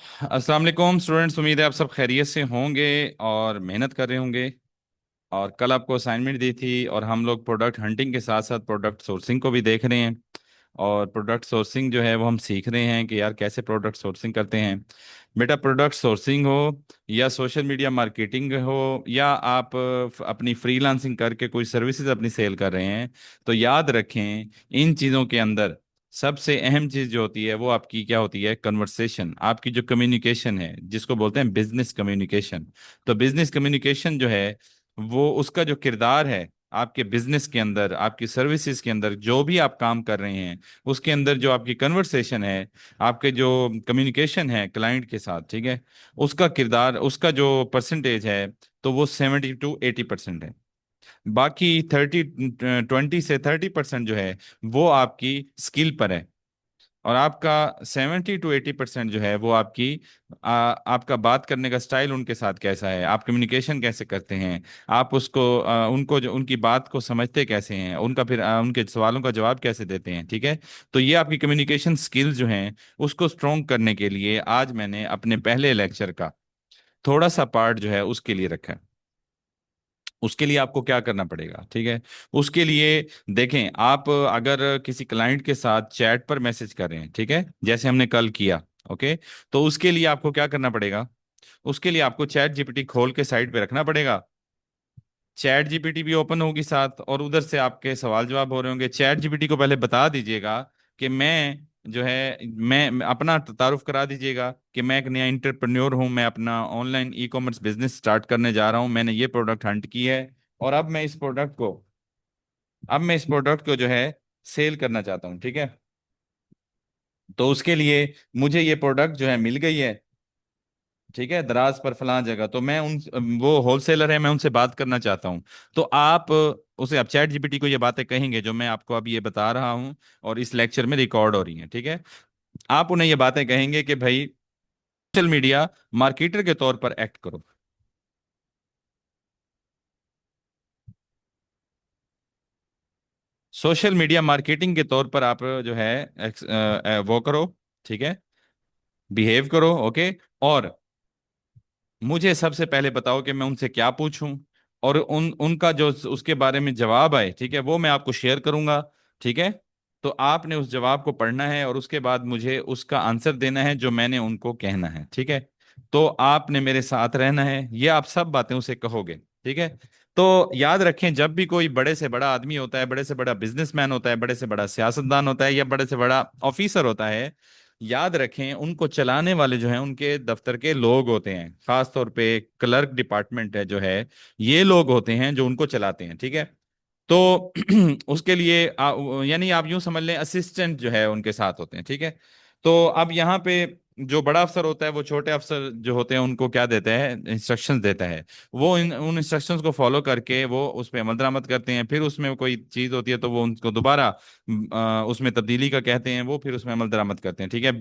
अस्सलाम वालेकुम स्टूडेंट्स, उम्मीद है आप सब खैरियत से होंगे और मेहनत कर रहे होंगे। और कल आपको असाइनमेंट दी थी और हम लोग प्रोडक्ट हंटिंग के साथ साथ प्रोडक्ट सोर्सिंग को भी देख रहे हैं। और प्रोडक्ट सोर्सिंग जो है वो हम सीख रहे हैं कि यार कैसे प्रोडक्ट सोर्सिंग करते हैं। बेटा, प्रोडक्ट सोर्सिंग हो या सोशल मीडिया मार्केटिंग हो या आप अपनी फ्रीलांसिंग करके कोई सर्विसेज अपनी सेल कर रहे हैं, तो याद रखें इन चीज़ों के अंदर सबसे अहम चीज़ जो होती है वो आपकी क्या होती है? कन्वर्सेशन, आपकी जो कम्युनिकेशन है जिसको बोलते हैं बिजनेस कम्युनिकेशन। तो बिजनेस कम्युनिकेशन जो है वो उसका जो किरदार है आपके बिजनेस के अंदर, आपकी सर्विसेज के अंदर, जो भी आप काम कर रहे हैं उसके अंदर जो आपकी कन्वर्सेशन है, आपके जो कम्युनिकेशन है क्लाइंट के साथ, ठीक है, उसका किरदार, उसका जो परसेंटेज है, तो वो 70 to 80% है। बाकी 20 से 30% जो है वो आपकी स्किल पर है। और आपका 70 to 80% जो है वो आपका बात करने का स्टाइल उनके साथ कैसा है, आप कम्युनिकेशन कैसे करते हैं, आप उनको जो उनकी बात को समझते कैसे हैं, उनका फिर उनके सवालों का जवाब कैसे देते हैं, ठीक है। तो ये आपकी कम्युनिकेशन स्किल्स जो हैं उसको स्ट्रोंग करने के लिए आज मैंने अपने पहले लेक्चर का थोड़ा सा पार्ट जो है उसके लिए रखा है। उसके लिए आपको क्या करना पड़ेगा, ठीक है। उसके लिए देखें, आप अगर किसी क्लाइंट के साथ चैट पर मैसेज कर रहे हैं, ठीक है, जैसे हमने कल किया, ओके, तो उसके लिए आपको क्या करना पड़ेगा? उसके लिए आपको चैट जीपीटी खोल के साइड पे रखना पड़ेगा। चैट जीपीटी भी ओपन होगी साथ और उधर से आपके सवाल जवाब हो रहे होंगे। चैट जीपीटी को पहले बता दीजिएगा कि मैं जो है मैं अपना तारुफ करा दीजिएगा कि मैं एक नया इंटरप्रेन्योर हूं, मैं अपना online e commerce business start करने जा रहा हूं, मैंने ये प्रोडक्ट हंट की है और अब मैं इस प्रोडक्ट को जो है सेल करना चाहता हूं, ठीक है। तो उसके लिए मुझे ये प्रोडक्ट जो है मिल गई है, ठीक है, दराज पर फलां जगह, तो मैं उन वो होलसेलर है, मैं उनसे बात करना चाहता हूँ। तो आप चैट जीपीटी को ये बातें कहेंगे जो मैं आपको अब ये बता रहा हूँ और इस लेक्चर में रिकॉर्ड हो रही हैं, ठीक है। आप उन्हें ये बातें कहेंगे कि भाई सोशल मीडिया मार्केटर के तौर पर एक्ट करो। सोशल मीडिया मार्केटिंग के तौर पर आप जो है वो करो, ठीक है, बिहेव करो, ओके। और मुझे सबसे पहले बताओ कि मैं उनसे क्या पूछूं, और उनका जो उसके बारे में जवाब आए, ठीक है, वो मैं आपको शेयर करूंगा, ठीक है। तो आपने उस जवाब को पढ़ना है और उसके बाद मुझे उसका आंसर देना है जो मैंने उनको कहना है, ठीक है। तो आपने मेरे साथ रहना है, ये आप सब बातें उसे कहोगे, ठीक है। तो याद रखें, जब भी कोई बड़े से बड़ा आदमी होता है, बड़े से बड़ा बिजनेसमैन होता है, बड़े से बड़ा सियासतदान होता है या बड़े से बड़ा ऑफिसर होता है, याद रखें उनको चलाने वाले जो हैं उनके दफ्तर के लोग होते हैं, खास तौर पे क्लर्क डिपार्टमेंट है जो है, ये लोग होते हैं जो उनको चलाते हैं, ठीक है। तो उसके लिए यानी आप यूं समझ लें असिस्टेंट जो है उनके साथ होते हैं, ठीक है। तो अब यहाँ पे जो बड़ा अफसर होता है वो छोटे अफसर जो होते हैं उनको क्या देता है? इंस्ट्रक्शंस देता है। वो उन इंस्ट्रक्शंस को फॉलो करके वो उस पर अमल दरामद करते हैं, फिर उसमें कोई चीज़ होती है तो वो उनको दोबारा उसमें तब्दीली का कहते हैं, वो फिर उसमें अमल दरामद करते हैं, ठीक है।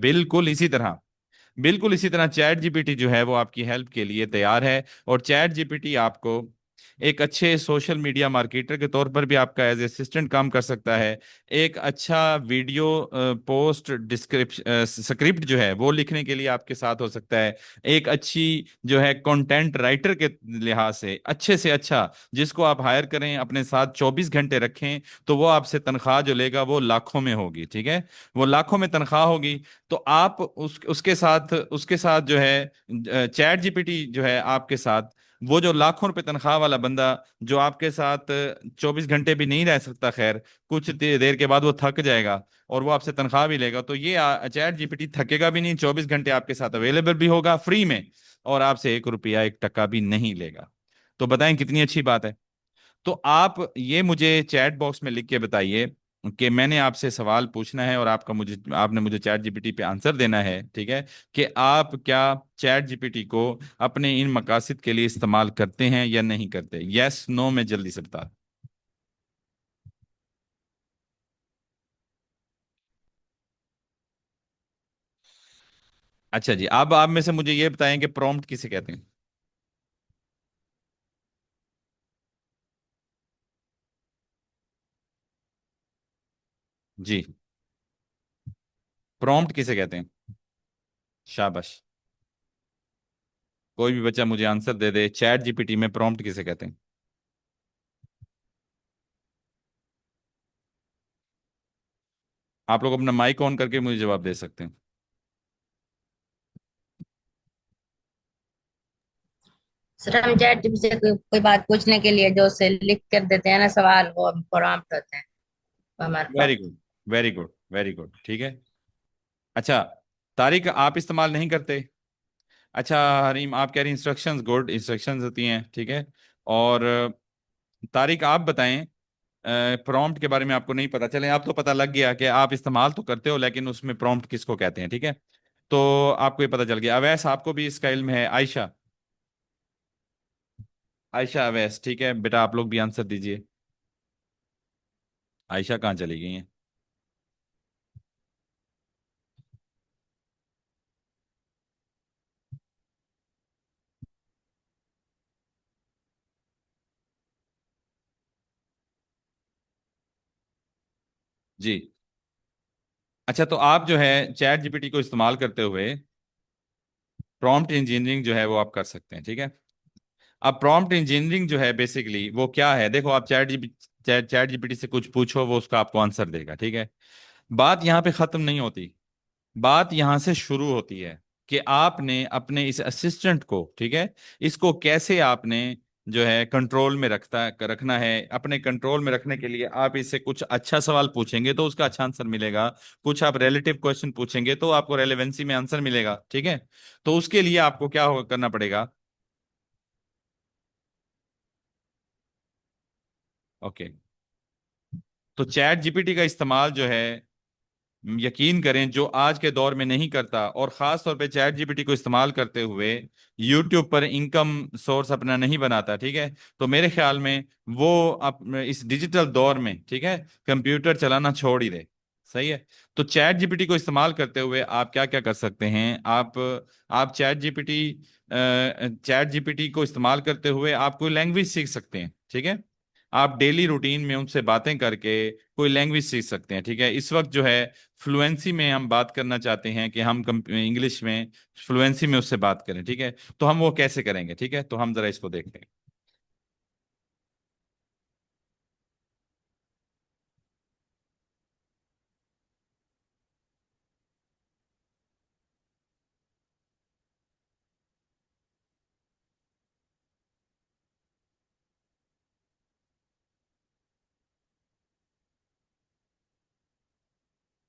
बिल्कुल इसी तरह चैट जीपीटी जो है वो आपकी हेल्प के लिए तैयार है। और चैट जीपीटी आपको एक अच्छे सोशल मीडिया मार्केटर के तौर पर भी आपका एज असिस्टेंट काम कर सकता है। एक अच्छा वीडियो पोस्ट डिस्क्रिप्शन स्क्रिप्ट जो है वो लिखने के लिए आपके साथ हो सकता है। एक अच्छी जो है कंटेंट राइटर के लिहाज से अच्छा जिसको आप हायर करें अपने साथ 24 घंटे रखें, तो वो आपसे तनख्वाह जो लेगा वो लाखों में होगी, ठीक है। वो लाखों में तनख्वाह होगी। तो आप उसके साथ जो है चैट जीपीटी जो है आपके साथ, वो जो लाखों रुपए तनख्वाह वाला बंदा जो आपके साथ 24 घंटे भी नहीं रह सकता, खैर कुछ देर के बाद वो थक जाएगा और वो आपसे तनख्वाह भी लेगा, तो ये चैट जीपीटी थकेगा भी नहीं, 24 घंटे आपके साथ अवेलेबल भी होगा फ्री में, और आपसे 1 रुपया 1 टका भी नहीं लेगा। तो बताएं कितनी अच्छी बात है। तो आप ये मुझे चैट बॉक्स में लिख के बताइए कि मैंने आपसे सवाल पूछना है और आपने मुझे चैट जीपीटी पे आंसर देना है, ठीक है, कि आप क्या चैट जीपीटी को अपने इन मकासद के लिए इस्तेमाल करते हैं या नहीं करते। यस नो में जल्दी से बता। अच्छा जी, अब आप में से मुझे ये बताएं कि प्रॉम्प्ट किसे कहते हैं। जी, प्रॉम्प्ट किसे कहते हैं? शाबाश। कोई भी बच्चा मुझे आंसर दे दे, चैट जीपीटी में प्रॉम्प्ट किसे कहते हैं? आप लोग अपना माइक ऑन करके मुझे जवाब दे सकते हैं। सर हम चैट जीपीटी से कोई बात पूछने के लिए जो उसे लिख कर देते हैं ना सवाल, वो प्रॉम्प्ट होते हैं, वो हमारे very prompt. Good, very good, very good, ठीक है। अच्छा, तारिक आप इस्तेमाल नहीं करते। अच्छा हरीम, आप कह रही इंस्ट्रक्शंस, गुड, इंस्ट्रक्शंस होती हैं, ठीक है। और तारिक आप बताएं, प्रॉम्प्ट के बारे में आपको नहीं पता, चले आप तो पता लग गया कि आप इस्तेमाल तो करते हो लेकिन उसमें प्रॉम्प्ट किसको कहते हैं, ठीक है। तो आपको ये पता चल गया। अवैस आपको भी इसका इल्म है। आयशा, आयशा अवैस, ठीक है बेटा, आप लोग भी आंसर दीजिए। आयशा कहाँ चली गई हैं? जी। अच्छा, तो आप जो है चैट जीपीटी को इस्तेमाल करते हुए प्रॉम्प्ट इंजीनियरिंग जो है वो आप कर सकते हैं, ठीक है। अब प्रॉम्प्ट इंजीनियरिंग जो है बेसिकली वो क्या है, देखो आप चैट जीपीटी से कुछ पूछो, वो उसका आपको आंसर देगा, ठीक है। बात यहाँ पे खत्म नहीं होती, बात यहाँ से शुरू होती है कि आपने अपने इस असिस्टेंट को, ठीक है, इसको कैसे आपने जो है कंट्रोल में रखना है। अपने कंट्रोल में रखने के लिए आप इससे कुछ अच्छा सवाल पूछेंगे तो उसका अच्छा आंसर मिलेगा, कुछ आप रिलेटिव क्वेश्चन पूछेंगे तो आपको रेलेवेंसी में आंसर मिलेगा, ठीक है। तो उसके लिए आपको क्या करना पड़ेगा? ओके। तो चैट जीपीटी का इस्तेमाल जो है, यकीन करें, जो आज के दौर में नहीं करता, और खास तौर पे चैट जीपीटी को इस्तेमाल करते हुए यूट्यूब पर इनकम सोर्स अपना नहीं बनाता, ठीक है, तो मेरे ख्याल में वो इस डिजिटल दौर में, ठीक है, कंप्यूटर चलाना छोड़ ही दे। सही है। तो चैट जीपीटी को इस्तेमाल करते हुए आप क्या क्या कर सकते हैं? आप चैट जीपीटी को इस्तेमाल करते हुए आप कोई लैंग्वेज सीख सकते हैं, ठीक है। आप डेली रूटीन में उनसे बातें करके कोई लैंग्वेज सीख सकते हैं, ठीक है। इस वक्त जो है फ्लुएंसी में हम बात करना चाहते हैं कि हम इंग्लिश में फ्लुएंसी में उससे बात करें, ठीक है। तो हम वो कैसे करेंगे, ठीक है, तो हम जरा इसको देखते हैं।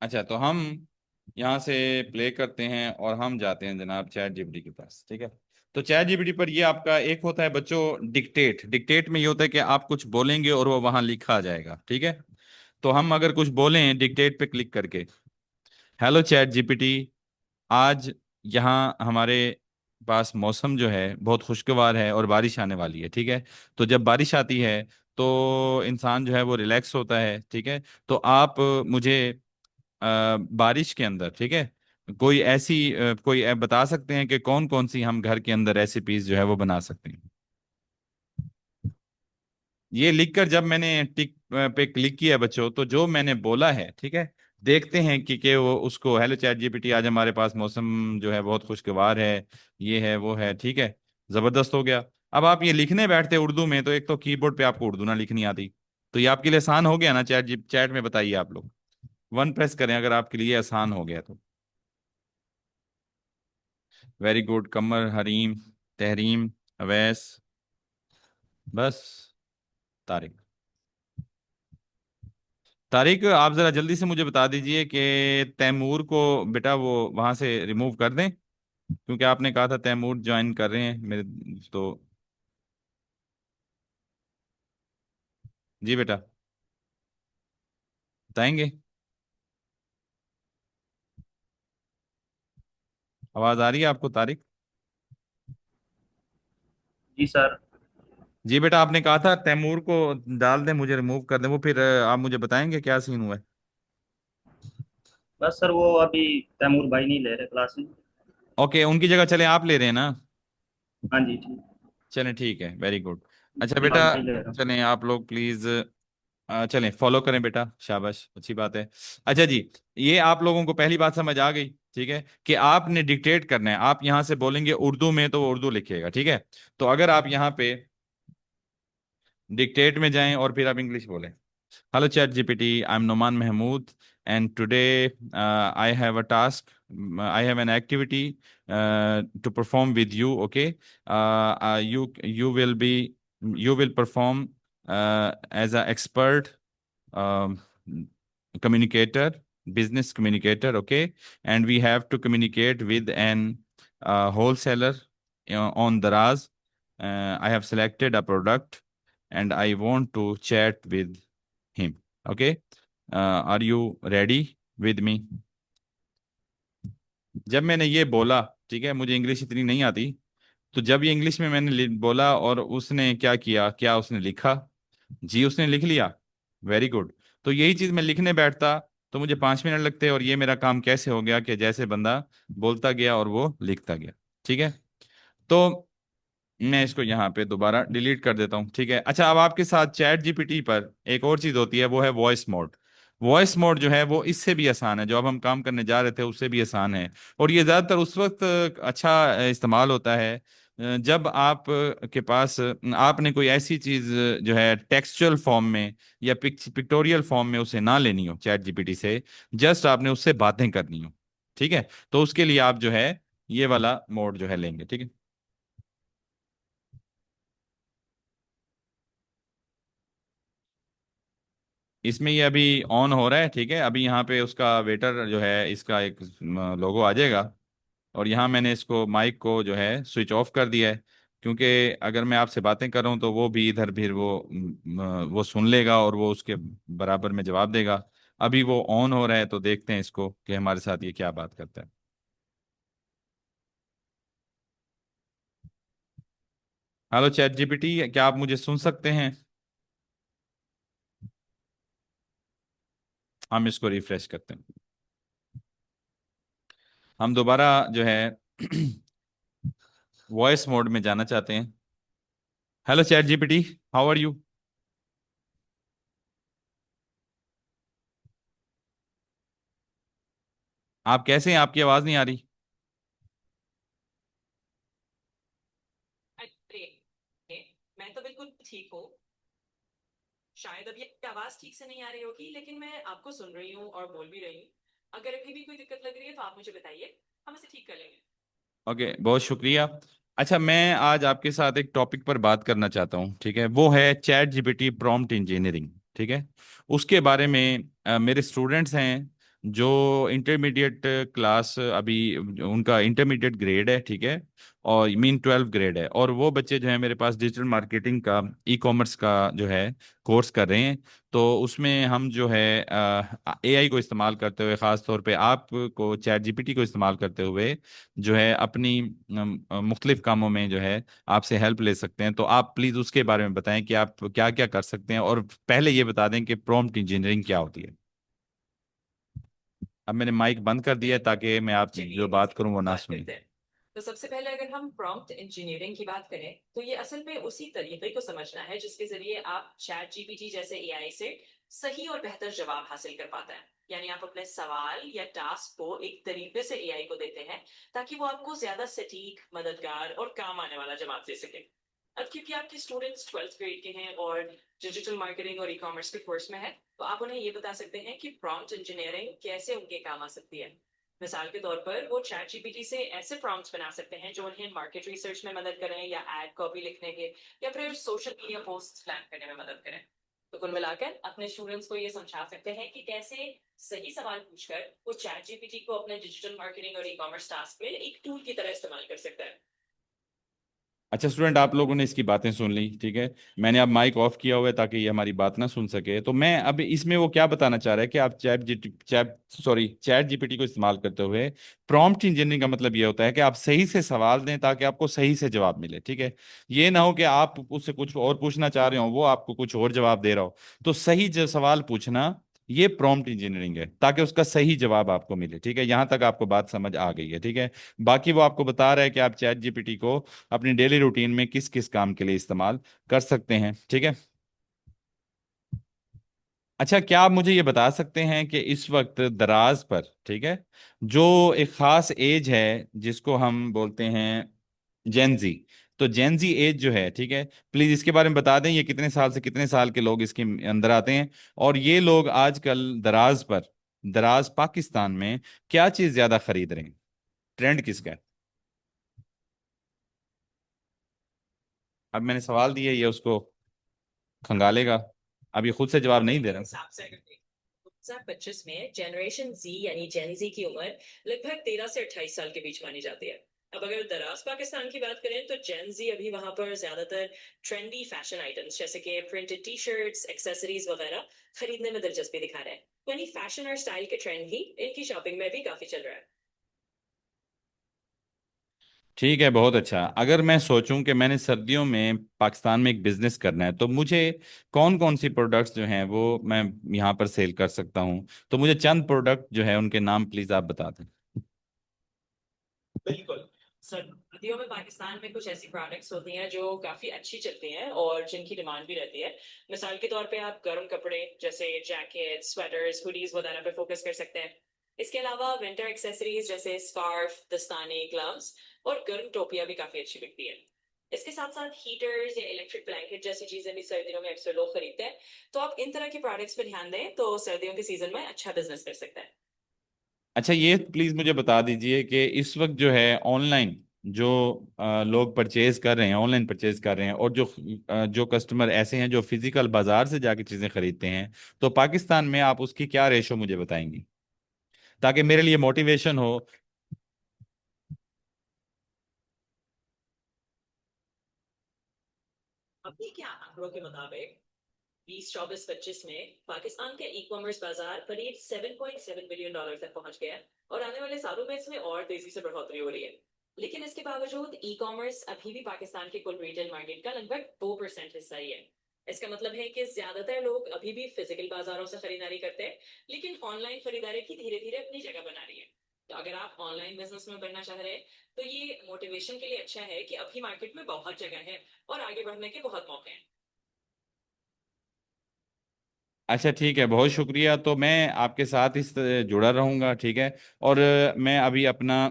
अच्छा, तो हम यहाँ से प्ले करते हैं और हम जाते हैं जनाब चैट जीपीटी के पास, ठीक है। तो चैट जीपीटी पर ये आपका एक होता है बच्चों डिक्टेट। डिक्टेट में ये होता है कि आप कुछ बोलेंगे और वो वहां लिखा आ जाएगा, ठीक है। तो हम अगर कुछ बोलें डिक्टेट पे क्लिक करके, हेलो चैट जीपीटी, आज यहाँ हमारे पास मौसम जो है बहुत खुशगवार है और बारिश आने वाली है, ठीक है। तो जब बारिश आती है तो इंसान जो है वो रिलैक्स होता है, ठीक है। तो आप मुझे बारिश के अंदर, ठीक है, कोई ऐप बता सकते हैं कि कौन कौन सी हम घर के अंदर रेसिपीज जो है वो बना सकते हैं? ये लिखकर जब मैंने टिक पे क्लिक किया बच्चों, तो जो मैंने बोला है, ठीक है, देखते हैं कि वो उसको, हेलो चैट जीपीटी, आज हमारे पास मौसम जो है बहुत खुशगवार है, ये है वो है, ठीक है, जबरदस्त हो गया। अब आप ये लिखने बैठते उर्दू में, तो एक तो कीबोर्ड पे आपको उर्दू ना लिखनी आती, तो ये आपके लिए आसान हो गया ना? चैट में बताइए आप लोग, वन प्रेस करें अगर आपके लिए आसान हो गया तो। वेरी गुड, कमर, हरीम, तहरीम, अवैस, बस तारिक। तारिक, आप जरा जल्दी से मुझे बता दीजिए कि तैमूर को बेटा वो वहां से रिमूव कर दें, क्योंकि आपने कहा था तैमूर ज्वाइन कर रहे हैं मेरे, तो। जी बेटा, बताएंगे? आवाज आ रही है आपको तारिक? जी सर। जी बेटा, आपने कहा था तैमूर को डाल दें, मुझे रिमूव कर दें, वो फिर आप मुझे बताएंगे क्या सीन हुआ है? बस सर वो अभी तैमूर भाई नहीं ले रहे क्लास में। ओके, उनकी जगह चले आप ले रहे हैं ना? हाँ जी ठीक। चलें, ठीक है, वेरी गुड। अच्छा फिलहाल बेटा, मैं ही ले रहा हूँ। चलें आप लोग प्लीज, चलें फॉलो करें बेटा, शाबाश, अच्छी बात है। अच्छा जी, ये आप लोगों को पहली बात समझ आ गई? ठीक है, कि आपने डिक्टेट करना है। आप यहां से बोलेंगे उर्दू में तो वो उर्दू लिखेगा, ठीक है। तो अगर आप यहाँ पे डिक्टेट में जाएं और फिर आप इंग्लिश बोलें, hello chat GPT, I am Noman Mahmood and today I have a task, I have an activity to perform with you, okay. You will be, you will perform as a expert um, communicator, business communicator, okay, and we have to communicate with an wholesaler on Daraz. I have selected a product and I want to chat with him, okay. Are you ready with me? जब मैंने ये बोला, ठीक है, मुझे English इतनी नहीं आती, तो जब ये इंग्लिश में मैंने बोला और उसने क्या किया, क्या उसने लिखा, जी उसने लिख लिया, वेरी गुड। तो यही चीज मैं लिखने बैठता तो मुझे 5 मिनट लगते, और ये मेरा काम कैसे हो गया कि जैसे बंदा बोलता गया और वो लिखता गया, ठीक है। तो मैं इसको यहाँ पे दोबारा डिलीट कर देता हूँ, ठीक है। अच्छा, अब आपके साथ चैट जीपीटी पर एक और चीज होती है, वो है वॉइस मोड। वॉइस मोड जो है वो इससे भी आसान है, जो अब हम काम करने जा रहे थे उससे भी आसान है। और ये ज्यादातर उस वक्त अच्छा इस्तेमाल होता है जब आप के पास आपने कोई ऐसी चीज जो है टेक्सचुअल फॉर्म में या पिक्टोरियल फॉर्म में उसे ना लेनी हो चैट जीपीटी से, जस्ट आपने उससे बातें करनी हो, ठीक है। तो उसके लिए आप जो है ये वाला मोड जो है लेंगे, ठीक है। इसमें ये अभी ऑन हो रहा है, ठीक है। अभी यहाँ पे उसका वेटर जो है इसका एक लोगो आ जाएगा, और यहाँ मैंने इसको माइक को जो है स्विच ऑफ कर दिया है, क्योंकि अगर मैं आपसे बातें कर रहा हूँ तो वो भी इधर फिर वो सुन लेगा और वो उसके बराबर में जवाब देगा। अभी वो ऑन हो रहा है, तो देखते हैं इसको कि हमारे साथ ये क्या बात करता है। हेलो चैट जीपीटी, क्या आप मुझे सुन सकते हैं? हम इसको रिफ्रेश करते हैं, हम दोबारा जो है वॉइस मोड में जाना चाहते हैं। Hello chat GPT, how are you? आप कैसे हैं? आपकी आवाज नहीं आ रही। अरे, मैं तो बिल्कुल ठीक हूँ। शायद अभी आपकी आवाज ठीक से नहीं आ रही होगी, लेकिन मैं आपको सुन रही हूँ और बोल भी रही हूँ। अगर अभी भी कोई दिक्कत लग रही है तो आप मुझे बताइए, हम इसे ठीक कर लेंगे। ओके, बहुत शुक्रिया। अच्छा, मैं आज आपके साथ एक टॉपिक पर बात करना चाहता हूँ, ठीक है। वो है चैट जीपीटी प्रॉम्प्ट इंजीनियरिंग, ठीक है। उसके बारे में मेरे स्टूडेंट्स हैं जो इंटरमीडिएट क्लास अभी, उनका इंटरमीडिएट ग्रेड है, ठीक है, और मीन 12 ग्रेड है, और वो बच्चे जो है मेरे पास डिजिटल मार्केटिंग का, ई कॉमर्स का जो है कोर्स कर रहे हैं। तो उसमें हम जो है एआई को इस्तेमाल करते हुए, ख़ास तौर पे आपको चैट जीपीटी को इस्तेमाल करते हुए जो है अपनी मुख्तलिफ कामों में जो है आपसे हेल्प ले सकते हैं। तो आप प्लीज़ उसके बारे में बताएं कि आप क्या क्या कर सकते हैं, और पहले ये बता दें कि प्रॉम्प्ट इंजीनियरिंग क्या होती है। अब मैंने माइक बंद कर दिया है ताकि मैं आप जो चलिए बात इसी करूं वो ना बात सुने। करते हैं। तो सबसे पहले अगर हम प्रॉम्प्ट इंजीनियरिंग की बात करें तो ये असल में उसी तरीके को समझना है जिसके जरिए आप चैट जीपीटी जैसे एआई से सही और बेहतर जवाब हासिल कर पाते हैं। यानी आप अपने सवाल या टास्क को एक तरीके से एआई को देते हैं ताकि वो आपको ज्यादा सटीक, मददगार और काम आने वाला जवाब दे सके। अब क्योंकि आपके स्टूडेंट्स 12th ग्रेड के हैं और डिजिटल मार्केटिंग और ई कॉमर्स के कोर्स में है, तो आप उन्हें ये बता सकते हैं कि प्रॉम्प्ट इंजीनियरिंग कैसे उनके काम आ सकती है। मिसाल के तौर पर वो चैट जीपीटी से ऐसे प्रॉम्प्ट्स बना सकते हैं जो उन्हें मार्केट रिसर्च में मदद करें, या एड कॉपी लिखने के, या फिर सोशल मीडिया पोस्ट प्लान करने में मदद करें। तो कुल मिलाकर अपने स्टूडेंट्स को ये समझा सकते हैं कि कैसे सही सवाल पूछकर वो चैट जीपीटी को अपने डिजिटल मार्केटिंग और ई कॉमर्स टास्क में एक टूल की तरह इस्तेमाल कर सकता है। अच्छा स्टूडेंट, आप लोगों ने इसकी बातें सुन ली, ठीक है। मैंने अब माइक ऑफ किया हुआ है ताकि ये हमारी बात ना सुन सके। तो मैं अब इसमें वो क्या बताना चाह रहा है कि आप चैट जीपीटी को इस्तेमाल करते हुए प्रॉम्प्ट इंजीनियरिंग का मतलब ये होता है कि आप सही से सवाल दें ताकि आपको सही से जवाब मिले, ठीक है। ये ना हो कि आप उससे कुछ और पूछना चाह रहे हो, वो आपको कुछ और जवाब दे रहा हो। तो सही जो सवाल पूछना, ये प्रॉम्प्ट इंजीनियरिंग है, ताकि उसका सही जवाब आपको मिले, ठीक है। यहां तक आपको बात समझ आ गई है, ठीक है। बाकी वो आपको बता रहा है कि आप चैट जीपीटी को अपनी डेली रूटीन में किस किस काम के लिए इस्तेमाल कर सकते हैं, ठीक है। अच्छा, क्या आप मुझे ये बता सकते हैं कि इस वक्त दराज पर, ठीक है, जो एक खास एज है जिसको हम बोलते हैं जेनजी, तो जेनजी एज जो है, ठीक है, प्लीज इसके बारे में बता दें, ये कितने साल से कितने साल के लोग इसके अंदर आते हैं, और ये लोग आजकल दराज पर, दराज पाकिस्तान में क्या चीज ज्यादा खरीद रहे हैं, ट्रेंड किसका है? अब मैंने सवाल दिया, ये उसको खंगालेगा, अब ये खुद से जवाब नहीं दे रहा। हिसाब से अगर देखें, 2025 में जनरेशन जी यानी जेन जी की उम्र लगभग 13 से 28 साल के बीच मानी जाती है। अब अगर दराज पाकिस्तान की बात करें तो जेन जी अभी वहां पर ज्यादातर ट्रेंडी फैशन आइटम्स जैसे कि प्रिंटेड टी शर्ट्स, एक्सेसरीज वगैरह खरीदने में दिलचस्पी दिखा रहे हैं। यानी फैशन और स्टाइल के ट्रेंड ही इनकी शॉपिंग में भी काफी चल रहा है। ठीक है, बहुत अच्छा। अगर मैं सोचूं कि मैंने सर्दियों में पाकिस्तान में एक बिजनेस करना है, तो मुझे कौन कौन सी प्रोडक्ट्स जो हैं वो मैं यहाँ पर सेल कर सकता हूँ, तो मुझे चंद प्रोडक्ट जो है उनके नाम प्लीज आप बता दें। बिल्कुल। सर्दियों में पाकिस्तान में कुछ ऐसी प्रोडक्ट्स होती हैं जो काफी अच्छी चलती हैं और जिनकी डिमांड भी रहती है। मिसाल के तौर पे आप गर्म कपड़े जैसे जैकेट, स्वेटर्स, हुडीज वगैरह पे फोकस कर सकते हैं। इसके अलावा विंटर एक्सेसरीज जैसे स्कार्फ, दस्ताने, ग्लव्स और गर्म टोपियां भी काफी अच्छी बिकती है। इसके साथ साथ हीटर्स या इलेक्ट्रिक ब्लैंकेट जैसी चीजें भी सर्दियों में अक्सर लोग खरीदते हैं। तो आप इन तरह के प्रोडक्ट्स पे ध्यान दें तो सर्दियों के सीजन में अच्छा बिजनेस कर सकते हैं। अच्छा, ये प्लीज मुझे बता दीजिए कि इस वक्त जो है ऑनलाइन जो लोग परचेज कर रहे हैं, ऑनलाइन परचेज कर रहे हैं, और जो कस्टमर ऐसे हैं जो फिजिकल बाजार से जाके चीजें खरीदते हैं, तो पाकिस्तान में आप उसकी क्या रेशो मुझे बताएंगी, ताकि मेरे लिए मोटिवेशन हो। अभी के आंकड़ों के मुताबिक 2024-25 में पाकिस्तान के ई कॉमर्स बाजार करीब $7.7 बिलियन तक पहुंच गया है और आने वाले सालों में इसमें और तेजी से बढ़ोतरी हो रही है। लेकिन इसके बावजूद ई कॉमर्स अभी भी पाकिस्तान के कुल रिटेल मार्केट का लगभग 2% हिस्सा ही है। इसका मतलब है कि ज्यादातर लोग अभी भी फिजिकल बाजारों से खरीदारी करते हैं, लेकिन ऑनलाइन खरीदारी की धीरे धीरे अपनी जगह बना रही है। तो अगर आप ऑनलाइन बिजनेस में बनना चाह रहे हैं तो ये मोटिवेशन के लिए अच्छा है कि अभी मार्केट में बहुत जगह है और आगे बढ़ने के बहुत मौके हैं। अच्छा, ठीक है, बहुत शुक्रिया। तो मैं आपके साथ इस जुड़ा रहूँगा, ठीक है। और मैं अभी अपना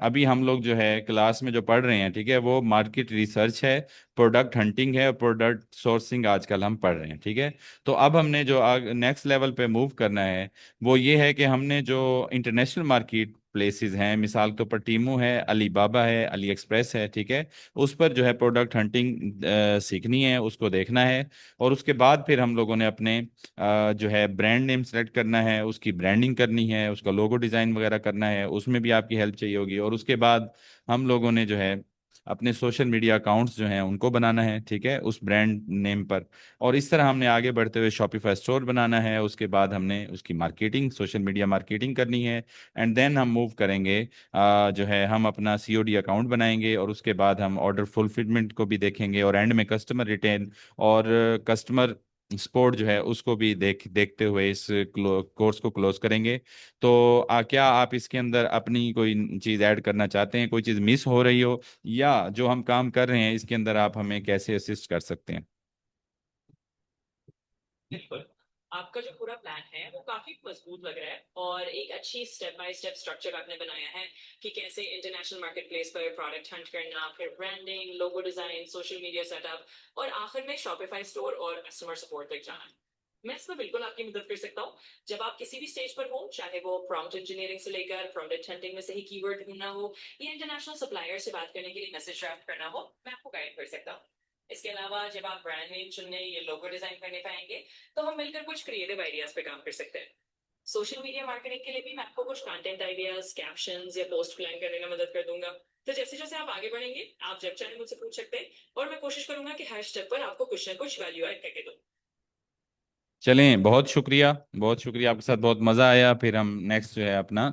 अभी हम लोग जो है क्लास में जो पढ़ रहे हैं, ठीक है, वो मार्केट रिसर्च है, प्रोडक्ट हंटिंग है और प्रोडक्ट सोर्सिंग आजकल हम पढ़ रहे हैं, ठीक है। तो अब हमने जो नेक्स्ट लेवल पे मूव करना है वो ये है कि हमने जो इंटरनेशनल मार्केट प्लेसेस हैं, मिसाल के ऊपर टीमू है, अलीबाबा है, अली एक्सप्रेस है, ठीक है, उस पर जो है प्रोडक्ट हंटिंग सीखनी है, उसको देखना है। और उसके बाद फिर हम लोगों ने अपने जो है ब्रांड नेम सेलेक्ट करना है, उसकी ब्रांडिंग करनी है, उसका लोगो डिजाइन वगैरह करना है, उसमें भी आपकी हेल्प चाहिए होगी। और उसके बाद हम लोगों ने जो है अपने सोशल मीडिया अकाउंट्स जो हैं उनको बनाना है, ठीक है, उस ब्रांड नेम पर। और इस तरह हमने आगे बढ़ते हुए शॉपिफाई स्टोर बनाना है, उसके बाद हमने उसकी मार्केटिंग, सोशल मीडिया मार्केटिंग करनी है। एंड देन हम मूव करेंगे, जो है हम अपना सीओडी अकाउंट बनाएंगे, और उसके बाद हम ऑर्डर फुलफिलमेंट को भी देखेंगे, और एंड में कस्टमर रिटेल और कस्टमर सपोर्ट जो है उसको भी देखते हुए इस कोर्स को क्लोज करेंगे। तो क्या आप इसके अंदर अपनी कोई चीज़ ऐड करना चाहते हैं, कोई चीज़ मिस हो रही हो, या जो हम काम कर रहे हैं इसके अंदर आप हमें कैसे असिस्ट कर सकते हैं? बिल्कुल। आपका जो पूरा प्लान है वो काफी मजबूत लग रहा है और एक अच्छी स्टेप बाय स्टेप स्ट्रक्चर आपने बनाया है कि कैसे इंटरनेशनल मार्केट प्लेस पर प्रोडक्ट हंट करना, फिर branding, logo design, social media setup और आखिर में शॉपिफाई स्टोर और कस्टमर सपोर्ट तक जाना। मैं इसमें बिल्कुल आपकी मदद कर सकता हूँ। जब आप किसी भी स्टेज पर हो, चाहे वो प्रॉम्प्ट इंजीनियरिंग से लेकर प्रोडक्ट हंटिंग में सही कीवर्ड ढूंढना हो या इंटरनेशनल सप्लायर से बात करने के लिए मैसेज ड्राफ्ट करना हो, मैं आपको गाइड कर सकता हूँ। इसके अलावा जब आप ब्रांड नेम चुनने या लोगो डिजाइन करने पाएंगे तो हम मिलकर कुछ क्रिएटिव आइडियाज पे काम कर सकते हैं। सोशल मीडिया मार्केटिंग के लिए भी मैं आपको कुछ कंटेंट आइडियाज, कैप्शंस या पोस्ट प्लान करने में मदद कर दूंगा। तो जैसे जैसे आप आगे बढ़ेंगे आप जब चाहे मुझसे पूछ सकते हैं और मैं कोशिश करूंगा कि हर स्टेप पर आपको कुछ ना कुछ वैल्यू ऐड करके दूं। चलें, बहुत शुक्रिया, बहुत शुक्रिया, आपके साथ बहुत मज़ा आया। फिर हम नेक्स्ट जो है अपना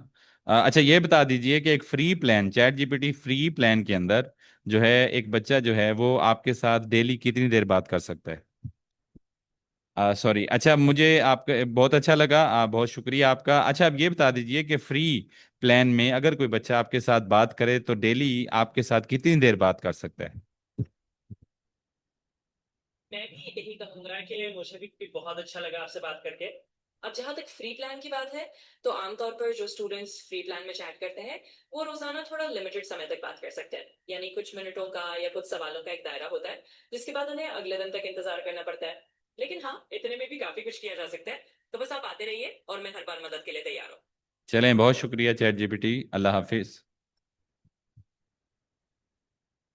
अच्छा, ये बता दीजिए कि एक free plan, chat GPT free plan के अंदर जो है एक बच्चा जो है वो आपके साथ डेली कितनी देर बात कर सकता है? सॉरी, अच्छा, मुझे आपका बहुत अच्छा लगा, बहुत शुक्रिया आपका। अच्छा, अब ये बता दीजिए कि फ्री प्लान में अगर कोई बच्चा आपके साथ बात करे तो डेली आपके साथ कितनी देर बात कर सकता है? मैं भी यही कहूंगा कि मुझे भी बहुत अच्छा लगा आपसे बात करके। अब जहां तक फ्री प्लान की बात है, तो आमतौर पर जो स्टूडेंट्स फ्री प्लान में चैट करते हैं, वो रोजाना थोड़ा लिमिटेड समय तक बात कर सकते हैं, यानी कुछ मिनटों का या कुछ सवालों का एक दायरा होता है, जिसके बाद उन्हें अगले दिन तक इंतजार करना पड़ता है। लेकिन हाँ, इतने में भी काफी कुछ किया जा सकता है। तो बस आप आते रहिए और मैं हर बार मदद के लिए तैयार हूँ। चलें, बहुत शुक्रिया चैट जीपीटी, अल्लाह हाफिज।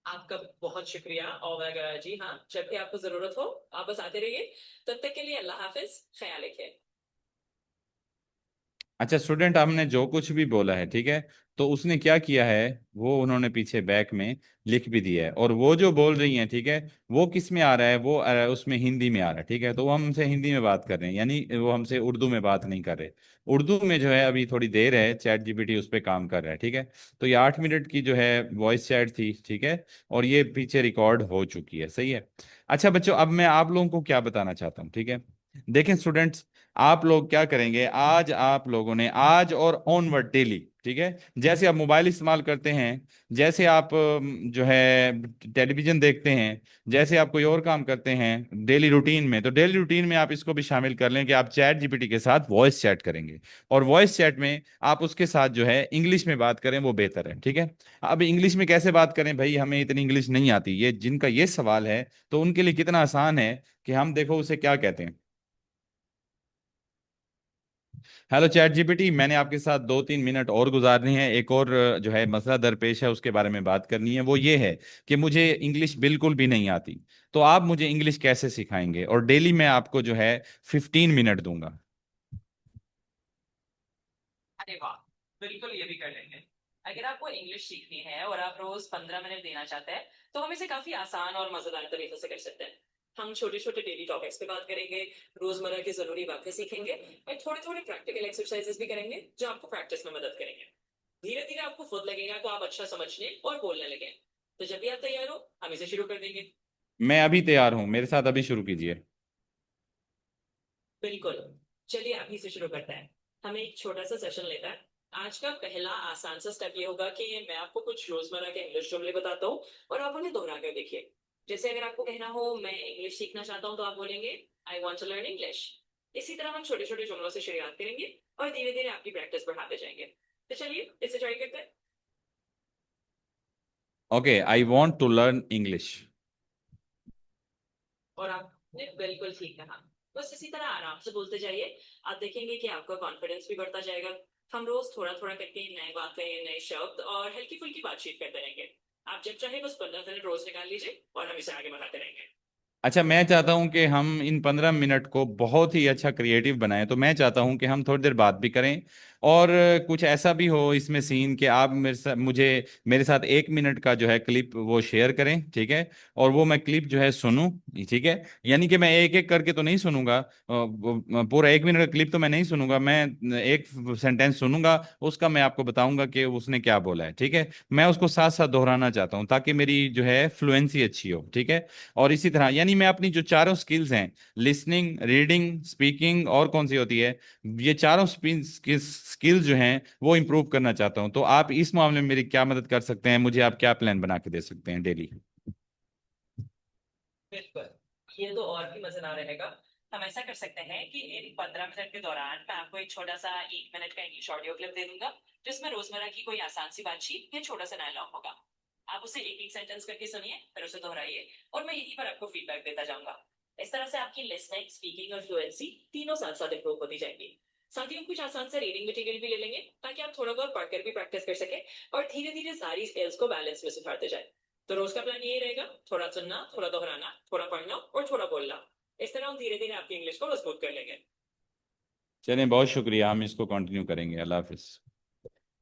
आपका बहुत शुक्रिया। और जी हाँ, जब भी आपको जरूरत हो, आप बस आते रहिए। तब तक के लिए अल्लाह हाफिज, ख्याल रखिए। अच्छा स्टूडेंट, हमने जो कुछ भी बोला है, ठीक है, तो उसने क्या किया है, वो उन्होंने पीछे बैक में लिख भी दिया है। और वो जो बोल रही हैं, ठीक है, वो किस में आ रहा है, वो उसमें हिंदी में आ रहा है, ठीक है। तो वो हमसे हिंदी में बात कर रहे हैं, यानी वो हमसे उर्दू में बात नहीं कर रहे। उर्दू में जो है अभी थोड़ी देर है, चैट जीपीटी उस पर काम कर रहा है, ठीक है। तो ये 8 मिनट की जो है वॉइस चैट थी, ठीक है, और ये पीछे रिकॉर्ड हो चुकी है, सही है। अच्छा बच्चों, अब मैं आप लोगों को क्या बताना चाहता हूँ, ठीक है। देखें स्टूडेंट्स, आप लोग क्या करेंगे, आज आप लोगों ने, आज और ऑनवर्ड डेली, ठीक है, जैसे आप मोबाइल इस्तेमाल करते हैं, जैसे आप जो है टेलीविजन देखते हैं, जैसे आप कोई और काम करते हैं डेली रूटीन में, तो डेली रूटीन में आप इसको भी शामिल कर लें कि आप चैट जीपीटी के साथ वॉइस चैट करेंगे। और वॉइस चैट में आप उसके साथ जो है इंग्लिश में बात करें, वो बेहतर है, ठीक है। अब इंग्लिश में कैसे बात करें भाई, हमें इतनी इंग्लिश नहीं आती, ये जिनका ये सवाल है, तो उनके लिए कितना आसान है कि हम देखो उसे क्या कहते हैं। हेलो चैट जीपीटी, मैंने आपके साथ 2-3 मिनट और गुजारने हैं, एक और जो है मसला दरपेश है, उसके बारे में बात करनी है। वो ये है कि मुझे इंग्लिश बिल्कुल भी नहीं आती, तो आप मुझे इंग्लिश कैसे सिखाएंगे। और डेली मैं आपको जो है 15 मिनट दूंगा। अरे वाह, बिल्कुल ये भी कर लेंगे। अगर आपको इंग्लिश सीखनी है और आप रोज 15 मिनट देना चाहते हैं, तो हम इसे काफी आसान और मजेदार तरीके से कर सकते हैं। हम छोटे छोटे डेली टॉपिक्स पे बात करेंगे, रोजमर्रा की जरूरी बातें सीखेंगे, और थोड़े थोड़े प्रैक्टिकल एक्सरसाइजेस भी करेंगे, जो आपको प्रैक्टिस में मदद करेंगे। धीरे धीरे आपको खुद लगेगा कि आप अच्छा समझने और बोलने लगे। तो जब भी आप तैयार हो, हम इसे शुरू कर देंगे। मैं अभी तैयार हूँ, मेरे साथ अभी शुरू कीजिए। बिल्कुल। चलिए अभी से शुरू करते हैं। हमें एक छोटा सा सेशन लेता है। आज का पहला आसान सा स्टेप ये होगा कि मैं आपको कुछ रोजमर्रा के इंग्लिश जुमले बताता हूँ, और आप उन्हें दोहरा कर देखिए। जैसे अगर आपको कहना हो मैं इंग्लिश सीखना चाहता हूँ, तो आप बोलेंगे I want to learn English. इसी तरह हम छोटे छोटे जुमलों से शुरुआत करेंगे, और धीरे धीरे आपकी प्रैक्टिस बढ़ाते जाएंगे। तो चलिए इसे ट्राई करते हैं। Okay, I want to learn English. और आपने बिल्कुल ठीक कहा। बस इसी तरह आराम से बोलते जाइए। आप देखेंगे कि आपका कॉन्फिडेंस भी बढ़ता जाएगा। हम रोज थोड़ा थोड़ा करके नए बातें, नए शब्द और हल्की फुल्की बातचीत करते रहेंगे। आप जब चाहे बस 15 मिनट रोज निकाल लीजिए, और हम इसे आगे बढ़ाते रहेंगे। अच्छा, मैं चाहता हूं कि हम इन 15 मिनट को बहुत ही अच्छा क्रिएटिव बनाएं, तो मैं चाहता हूं कि हम थोड़ी देर बात भी करें, और कुछ ऐसा भी हो इसमें सीन कि आप मेरे साथ 1 मिनट का जो है क्लिप वो शेयर करें, ठीक है। और वो मैं क्लिप जो है सुनूं, ठीक है। यानी कि मैं एक एक करके तो नहीं सुनूंगा, पूरा 1 मिनट का क्लिप तो मैं नहीं सुनूंगा, मैं एक सेंटेंस सुनूंगा, उसका मैं आपको बताऊंगा कि उसने क्या बोला है, ठीक है। मैं उसको साथ साथ दोहराना चाहता हूं ताकि मेरी जो है फ्लुएंसी अच्छी हो, ठीक है। और इसी तरह यानी मैं अपनी जो चारों स्किल्स हैं, लिसनिंग, रीडिंग, स्पीकिंग, और कौन सी होती है, ये चारों स्किल्स जो हैं वो इंप्रूव करना चाहता हूं। तो आप इस मामले में मेरी क्या मदद कर सकते हैं, मुझे आप क्या प्लान बना के दे सकते हैं डेली। बिल्कुल। ये तो और भी मजेदार रहेगा। हम ऐसा कर सकते हैं कि इन 15 मिनट के दौरान मैं आपको एक छोटा सा 1 मिनट का इंग्लिश ऑडियो क्लिप दे दूंगा, जिसमें रोजमर्रा की कोई आसान सी बातचीत या छोटा सा डायलॉग होगा। आप उसे एक एक सेंटेंस करके सुनिए, फिर उसे दोहराइए, और मैं यहीं पर आपको फीडबैक देता जाऊंगा। इस तरह से आपकी लिसनिंग, स्पीकिंग और फ्लुएंसी तीनों साथ साथ इंप्रूव होती जाएंगी। साथ ही हम कुछ आसान सा रीडिंग मटेरियल भी ले लेंगे, ताकि आप थोड़ा बहुत पढ़कर भी प्रैक्टिस कर सके, और धीरे धीरे सारी स्किल्स को बैलेंस में सुधारते जाए। तो रोज का प्लान यही रहेगा, थोड़ा सुनना, थोड़ा दोहराना, थोड़ा पढ़ना और थोड़ा बोलना। इस तरह हम धीरे धीरे आपकी इंग्लिश को मजबूत कर लेंगे। चलें, बहुत शुक्रिया, हम इसको कंटिन्यू करेंगे, अल्लाह हाफिज।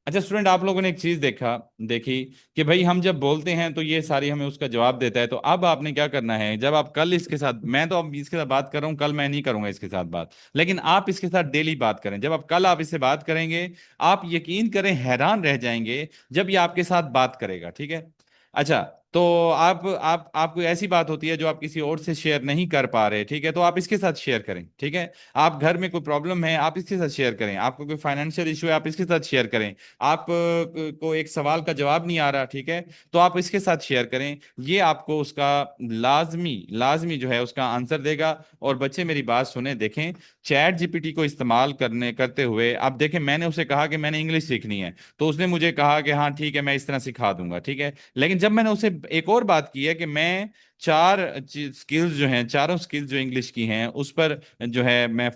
अच्छा स्टूडेंट, आप लोगों ने एक चीज देखी कि भाई हम जब बोलते हैं तो ये सारी हमें उसका जवाब देता है। तो अब आपने क्या करना है, जब आप कल इसके साथ, मैं तो अब इसके साथ बात कर रहा हूँ, कल मैं नहीं करूंगा इसके साथ बात, लेकिन आप इसके साथ डेली बात करें। जब आप कल आप इससे बात करेंगे, आप यकीन करें हैरान रह जाएंगे जब ये आपके साथ बात करेगा, ठीक है। अच्छा, तो आप कोई ऐसी बात होती है जो आप किसी और से शेयर नहीं कर पा रहे, ठीक है, तो आप इसके साथ शेयर करें, ठीक है। आप घर में कोई प्रॉब्लम है, आप इसके साथ शेयर करें। आपको कोई फाइनेंशियल इशू है, आप इसके साथ शेयर करें। आप को एक सवाल का जवाब नहीं आ रहा, ठीक है, तो आप इसके साथ शेयर करें। ये आपको उसका लाजमी लाजमी जो है उसका आंसर देगा। और बच्चे मेरी बात सुने, देखें, चैट जीपीटी को इस्तेमाल करते हुए आप देखें, मैंने उसे कहा कि मैंने इंग्लिश सीखनी है, तो उसने मुझे कहा कि हाँ ठीक है मैं इस तरह सिखा दूंगा, ठीक है। लेकिन जब मैंने उसे एक और बात की है कि मैं चार स्किल्स जो हैं, चारों स्किल्स जो इंग्लिश की हैं उस पर जो है मैं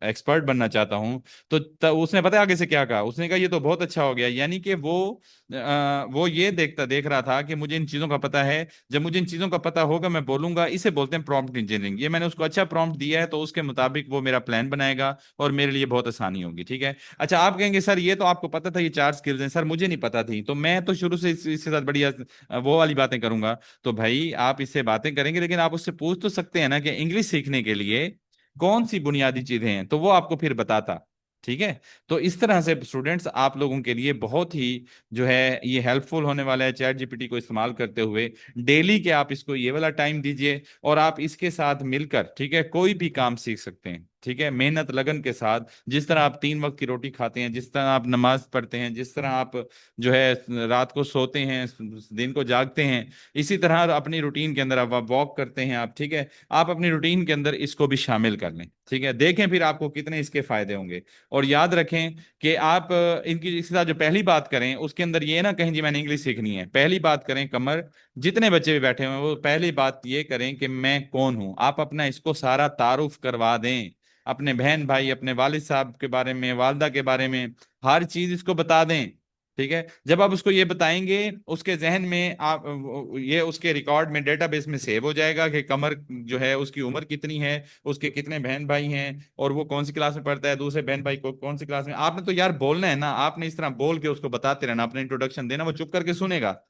एक्सपर्ट बनना चाहता हूं, तो उसने पता है आगे से क्या कहा? उसने कहा ये तो बहुत अच्छा हो गया, यानी कि वो ये देख रहा था कि मुझे इन चीजों का पता है। जब मुझे इन चीजों का पता होगा मैं बोलूंगा, इसे बोलते हैं प्रॉम्प्ट इंजीनियरिंग। ये मैंने उसको अच्छा प्रॉम्प्ट दिया है, तो उसके मुताबिक वो मेरा प्लान बनाएगा और मेरे लिए बहुत आसानी होगी, ठीक है। अच्छा, आप कहेंगे सर ये तो आपको पता था, ये चार स्किल्स हैं। सर मुझे नहीं पता थी, तो मैं तो शुरू से इसके साथ बढ़िया वो वाली बातें करूंगा। तो भाई आप इससे बातें करेंगे, लेकिन आप उससे पूछ तो सकते हैं ना कि इंग्लिश सीखने के लिए कौन सी बुनियादी चीजें हैं, तो वो आपको फिर बताता, ठीक है। तो इस तरह से स्टूडेंट्स आप लोगों के लिए बहुत ही जो है ये हेल्पफुल होने वाला है चैट जीपीटी को इस्तेमाल करते हुए। डेली के आप इसको ये वाला टाइम दीजिए और आप इसके साथ मिलकर, ठीक है, कोई भी काम सीख सकते हैं, ठीक है, मेहनत लगन के साथ। जिस तरह आप 3 वक्त की रोटी खाते हैं, जिस तरह आप नमाज पढ़ते हैं, जिस तरह आप जो है रात को सोते हैं, दिन को जागते हैं, इसी तरह अपनी रूटीन के अंदर आप वॉक करते हैं आप, ठीक है, आप अपनी रूटीन के अंदर इसको भी शामिल कर लें, ठीक है। देखें फिर आपको कितने इसके फायदे होंगे। और याद रखें कि आप इनकी इसके साथ जो पहली बात करें उसके अंदर ये ना कहें जी मैंने इंग्लिश सीखनी है। पहली बात करें, कमर, जितने बच्चे भी बैठे हुए हैं वो पहली बात ये करें कि मैं कौन हूं। आप अपना इसको सारा तारुफ करवा दें, अपने बहन भाई, अपने वालिद साहब के बारे में, वालदा के बारे में, हर चीज इसको बता दें, ठीक है। जब आप उसको ये बताएंगे, उसके जहन में आप ये उसके रिकॉर्ड में, डेटाबेस में सेव हो जाएगा कि कमर जो है उसकी उम्र कितनी है, उसके कितने बहन भाई हैं, और वो कौन सी क्लास में पढ़ता है, दूसरे बहन भाई को कौन सी क्लास में। आपने तो यार बोलना है ना, आपने इस तरह बोल के उसको बताते रहना, अपने इंट्रोडक्शन देना, वो चुप करके सुनेगा,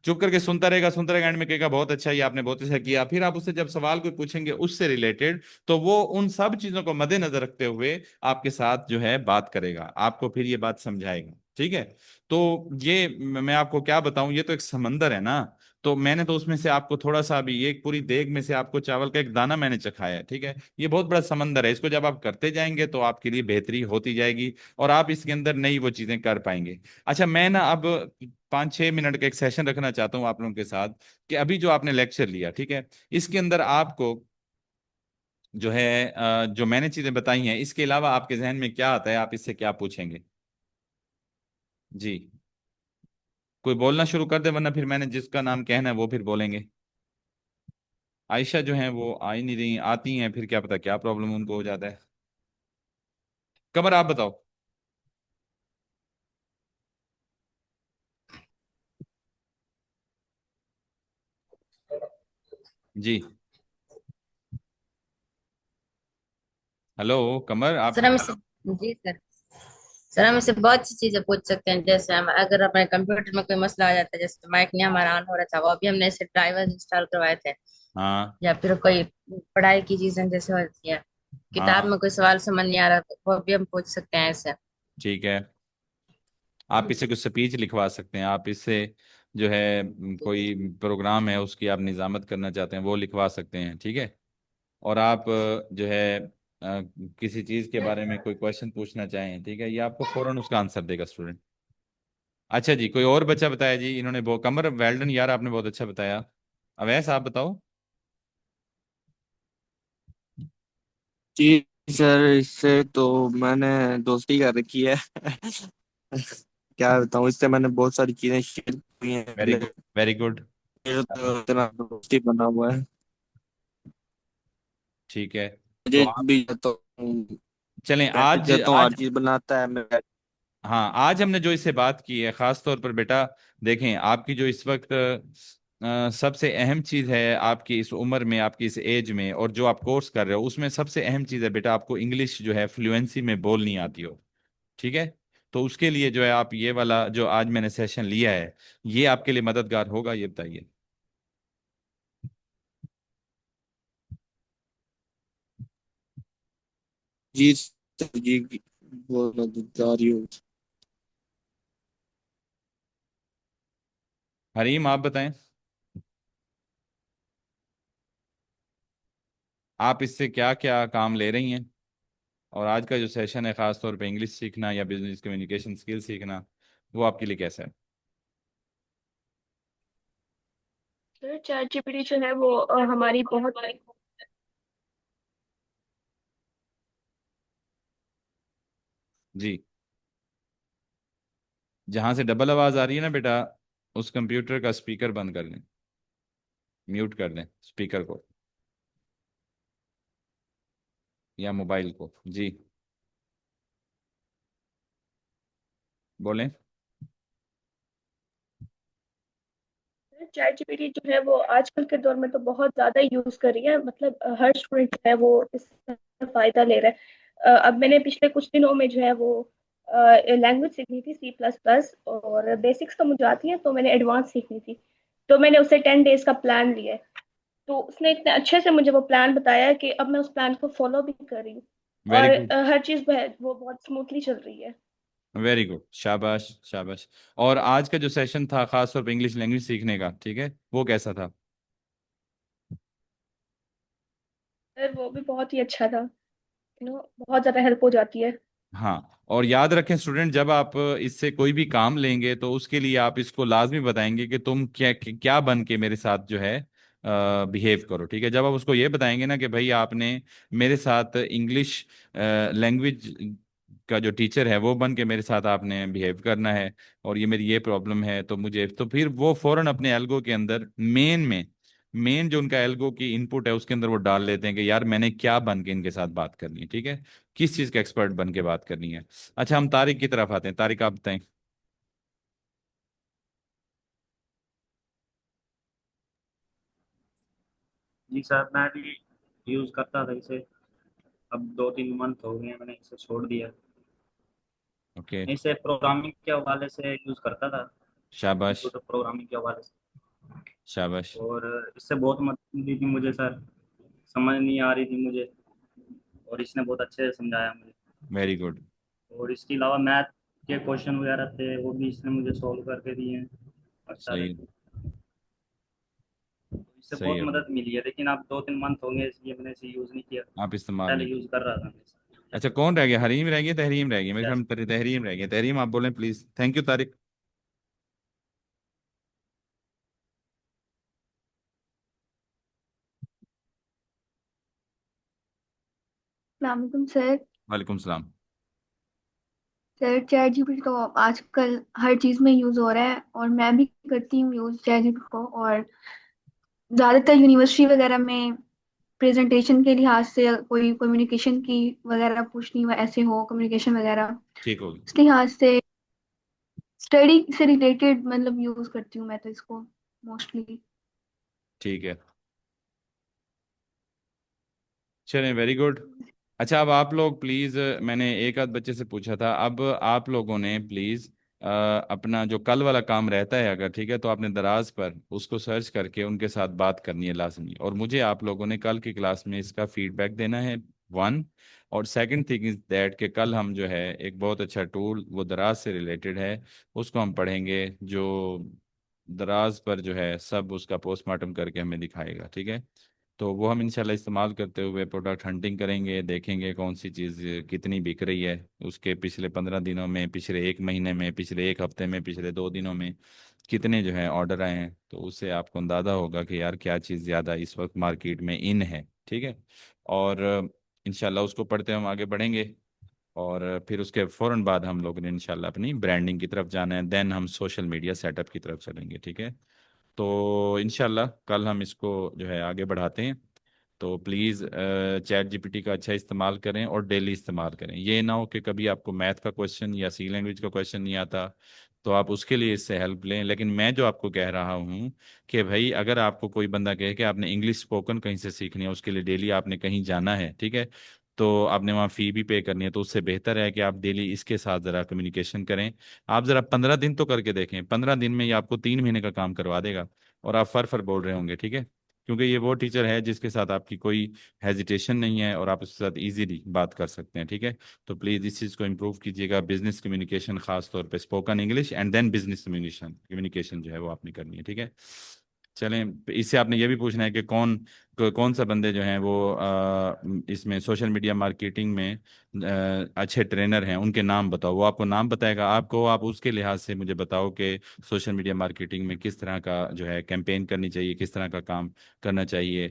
चुप करके सुनता रहेगा, एंड में कहेगा बहुत अच्छा, ये आपने बहुत अच्छा किया। फिर आप उससे जब सवाल कोई पूछेंगे उससे रिलेटेड, तो वो उन सब चीजों को मद्देनजर रखते हुए आपके साथ जो है बात करेगा, आपको फिर ये बात समझाएगा, ठीक है। तो ये मैं आपको क्या बताऊं, ये तो एक समंदर है ना। तो मैंने तो उसमें से आपको थोड़ा सा, अभी एक पूरी देग में से आपको चावल का एक दाना मैंने चखाया है, ठीक है। ये बहुत बड़ा समंदर है, इसको जब आप करते जाएंगे तो आपके लिए बेहतरी होती जाएगी और आप इसके अंदर नई वो चीजें कर पाएंगे। अच्छा, मैं ना अब 5-6 मिनट का एक सेशन रखना चाहता हूँ आप लोगों के साथ, कि अभी जो आपने लेक्चर लिया, ठीक है, इसके अंदर आपको जो है जो मैंने चीजें बताई हैं, इसके अलावा आपके जहन में क्या आता है, आप इससे क्या पूछेंगे? जी, कोई बोलना शुरू कर दे, वरना फिर मैंने जिसका नाम कहना है वो फिर बोलेंगे। आयशा जो है वो आ ही नहीं रही, आती हैं फिर क्या पता क्या प्रॉब्लम उनको हो जाता है। कमर आप बताओ। जी, हेलो कमर आप। सर हम इससे जी सर हम इससे बहुत सी चीजें पूछ सकते हैं। जैसे हम अगर अपने कंप्यूटर में कोई मसला आ जाता है, जैसे माइक नहीं हमारा ऑन हो रहा था, वो अभी हमने ऐसे ड्राइवर इंस्टॉल करवाए थे, हाँ या फिर कोई पढ़ाई की चीजें जैसे होती है, किताब हाँ, में कोई सवाल समझ नहीं आ रहा तो वो भी हम पूछ सकते हैं ऐसे। ठीक है। आप इससे कुछ स्पीच लिखवा सकते हैं, आप इससे जो है कोई प्रोग्राम है उसकी आप निजामत करना चाहते हैं वो लिखवा सकते हैं, ठीक है। और आप जो है किसी चीज के बारे में कोई क्वेश्चन पूछना चाहें, ठीक है, ये आपको फौरन उसका आंसर देगा स्टूडेंट। अच्छा जी, कोई और बच्चा बताया जी, इन्होंने बहुत, कमर वेल्डन यार, आपने बहुत अच्छा बताया। अवैस आप बताओ। जी सर, इससे तो मैंने दोस्ती कर रखी है। क्या बताऊँ, इससे मैंने बहुत सारी चीजें शेयर की हैं वेरी पहले। Good, very good. मेरा तो इतना दोस्ती बना हुआ है। ठीक है, तो मुझे आप भी जाता हूँ, चलें मैसेज आज जाता हूँ, हर आज चीज बनाता है मैं। हाँ, आज हमने जो इससे बात की है खास तौर पर बेटा, देखें आपकी जो इस वक्त सबसे अहम चीज है आपकी इस उम्र में, आपकी इस एज में, और जो आप कोर्स कर रहे हो उसमें सबसे अहम चीज है बेटा, आपको इंग्लिश जो है फ्लुएंसी में बोलनी आती हो, ठीक है। तो उसके लिए जो है आप ये वाला जो आज मैंने सेशन लिया है, ये आपके लिए मददगार होगा, ये बताइए। जी सर जी, बहुत मददगार ही हो। हरीम आप बताएं। आप इससे क्या क्या काम ले रही हैं, और आज का जो सेशन है खास तौर पे इंग्लिश सीखना या बिजनेस कम्युनिकेशन स्किल सीखना, वो आपके लिए कैसा है? सर चैट जीपीटी जो है वो हमारी बहुत जी। जहां से डबल आवाज आ रही है ना बेटा, उस कंप्यूटर का स्पीकर बंद कर लें, म्यूट कर दें स्पीकर को या मोबाइल को। जी बोलें। चैट जीपीटी जो है वो आजकल के दौर में तो बहुत ज्यादा यूज कर रही है, मतलब हर स्टूडेंट जो है वो इससे फायदा ले रहा है। अब मैंने पिछले कुछ दिनों में जो है वो लैंग्वेज सीखनी थी C++, और बेसिक्स तो मुझे आती है, तो मैंने एडवांस सीखनी थी। तो मैंने उससे 10 डेज का प्लान लिया है। तो उसने इतने अच्छे से मुझे वो प्लान बताया कि अब मैं उस प्लान को फॉलो भी कर रही हूँ। वेरी और गुड, हर चीज वो बहुत स्मूथली चल रही है। वेरी गुड, शाबाश शाबाश। और आज का जो सेशन था खास तौर पे इंग्लिश लैंग्वेज सीखने का, ठीक है, वो कैसा था? सर वो भी बहुत ही अच्छा था। बहुत ज्यादा हेल्प हो जाती है। हाँ, और याद रखें स्टूडेंट, जब आप इससे कोई भी काम लेंगे तो उसके लिए आप इसको लाजमी बताएंगे कि तुम क्या क्या बन के मेरे साथ जो है बिहेव करो, ठीक है। जब आप उसको ये बताएंगे ना कि भाई आपने मेरे साथ इंग्लिश लैंग्वेज का जो टीचर है वो बन के मेरे साथ आपने बिहेव करना है, और ये मेरी ये प्रॉब्लम है, तो मुझे, तो फिर वो फौरन अपने एल्गो के अंदर मेन जो उनका एल्गो की इनपुट है उसके अंदर वो डाल लेते हैं कि यार मैंने क्या बन के इनके साथ बात करनी है, ठीक है, किस चीज का एक्सपर्ट बन के बात करनी है। अच्छा, हम तारिक की तरफ आते हैं। तारिक आप बताएं। जी सर, मैं भी यूज़ करता था इसे। अब 2-3 मंथ हो गए हैं मैंने इसे छोड़ दिया। ओके। मैं इसे प्रोग्रामिंग के हवाले से यूज़ करता था, शाबाश कंप्यूटर प्रोग्रामिंग के हवाले से। शाबाश। और इससे बहुत मदद मिली थी मुझे सर, समझ नहीं आ रही थी मुझे, और इसने बहुत अच्छे से समझाया मुझे। Very good. और इसके अलावा मैथ के क्वेश्चन वगैरह थे वो भी इसने मुझे सॉल्व करके दिए हैं बहुत सारे। सही, तो इससे सही बहुत है भाई। मदद मिली है, लेकिन अब 2-3 मंथ होंगे इसलिए मैंने इसे यूज़ नहीं किया। आप इस्तेमाल पहले नहीं यूज़ किए। कर रहा था मैं इसे। अच्छा, कौन रह गया? हरीम रह गया, तहरीम रह गया, मेरे ख्याल यस। में तहरीम रह गया। तहरीम आप बोलें प्लीज। Thank you Tariq. सलामकुम सर। वालेकुम सलाम। सर चैट जीपीटी तो आजकल हर चीज में यूज हो रहा है, और मैं भी करती हूँ यूज चैट जीपीटी को। और ज्यादातर यूनिवर्सिटी वगैरह में प्रेजेंटेशन के लिहाज से कोई कम्युनिकेशन की वगैरह पूछनी हो, ऐसे हो कम्युनिकेशन वगैरह, ठीक होगी। इस लिहाज से स्टडी से रिलेटेड मतलब यूज करती हूँ मैं तो इसको मोस्टली। ठीक है, चलें, वेरी गुड। अच्छा, अब आप लोग प्लीज़, मैंने एक आध बच्चे से पूछा था, अब आप लोगों ने प्लीज़ अपना जो कल वाला काम रहता है अगर, ठीक है, तो आपने दराज पर उसको सर्च करके उनके साथ बात करनी है लाजमी, और मुझे आप लोगों ने कल की क्लास में इसका फीडबैक देना है, वन। और सेकंड थिंग इज़ दैट कि कल हम जो है एक बहुत अच्छा टूल वो दराज से रिलेटेड है, उसको हम पढ़ेंगे, जो दराज पर जो है सब उसका पोस्टमार्टम करके हमें दिखाएगा, ठीक है। तो वो हम इंशाल्लाह इस्तेमाल करते हुए प्रोडक्ट हंटिंग करेंगे, देखेंगे कौन सी चीज़ कितनी बिक रही है, उसके पिछले 15 दिनों में, पिछले एक महीने में, पिछले एक हफ्ते में, पिछले 2 दिनों में कितने जो है ऑर्डर आए हैं, तो उससे आपको अंदाज़ा होगा कि यार क्या चीज़ ज़्यादा इस वक्त मार्केट में इन है, ठीक है। और इंशाल्लाह उसको पढ़ते हम आगे बढ़ेंगे, और फिर उसके फ़ौरन बाद हम लोग ने इंशाल्लाह अपनी ब्रांडिंग की तरफ जाना है, देन हम सोशल मीडिया सेटअप की तरफ चलेंगे, ठीक है। तो इंशाल्लाह कल हम इसको जो है आगे बढ़ाते हैं। तो प्लीज़ चैट जीपीटी का अच्छा इस्तेमाल करें और डेली इस्तेमाल करें। ये ना हो कि कभी आपको मैथ का क्वेश्चन या सी लैंग्वेज का क्वेश्चन नहीं आता तो आप उसके लिए इससे हेल्प लें, लेकिन मैं जो आपको कह रहा हूँ कि भाई अगर आपको कोई बंदा कहे कि आपने इंग्लिश स्पोकन कहीं से सीखनी है, उसके लिए डेली आपने कहीं जाना है, ठीक है, तो आपने वहाँ फ़ी भी पे करनी है, तो उससे बेहतर है कि आप डेली इसके साथ ज़रा कम्युनिकेशन करें। आप ज़रा 15 दिन तो करके देखें, 15 दिन में ये आपको 3 महीने का काम करवा देगा, और आप फर फर बोल रहे होंगे, ठीक है, क्योंकि ये वो टीचर है जिसके साथ आपकी कोई हेजिटेशन नहीं है और आप उसके साथ इजीली बात कर सकते हैं, ठीक है। तो प्लीज़ इस चीज़ को इम्प्रूव कीजिएगा, बिजनेस कम्युनिकेशन खास तौर पे spoken English and then business communication communication जो है वो आपने करनी है, ठीक है। चलें, इससे आपने ये भी पूछना है कि कौन कौन सा बंदे जो हैं वो इसमें सोशल मीडिया मार्केटिंग में अच्छे ट्रेनर हैं, उनके नाम बताओ। वो आपको नाम बताएगा, आपको आप उसके लिहाज से मुझे बताओ कि सोशल मीडिया मार्केटिंग में किस तरह का जो है कैंपेन करनी चाहिए, किस तरह का काम करना चाहिए।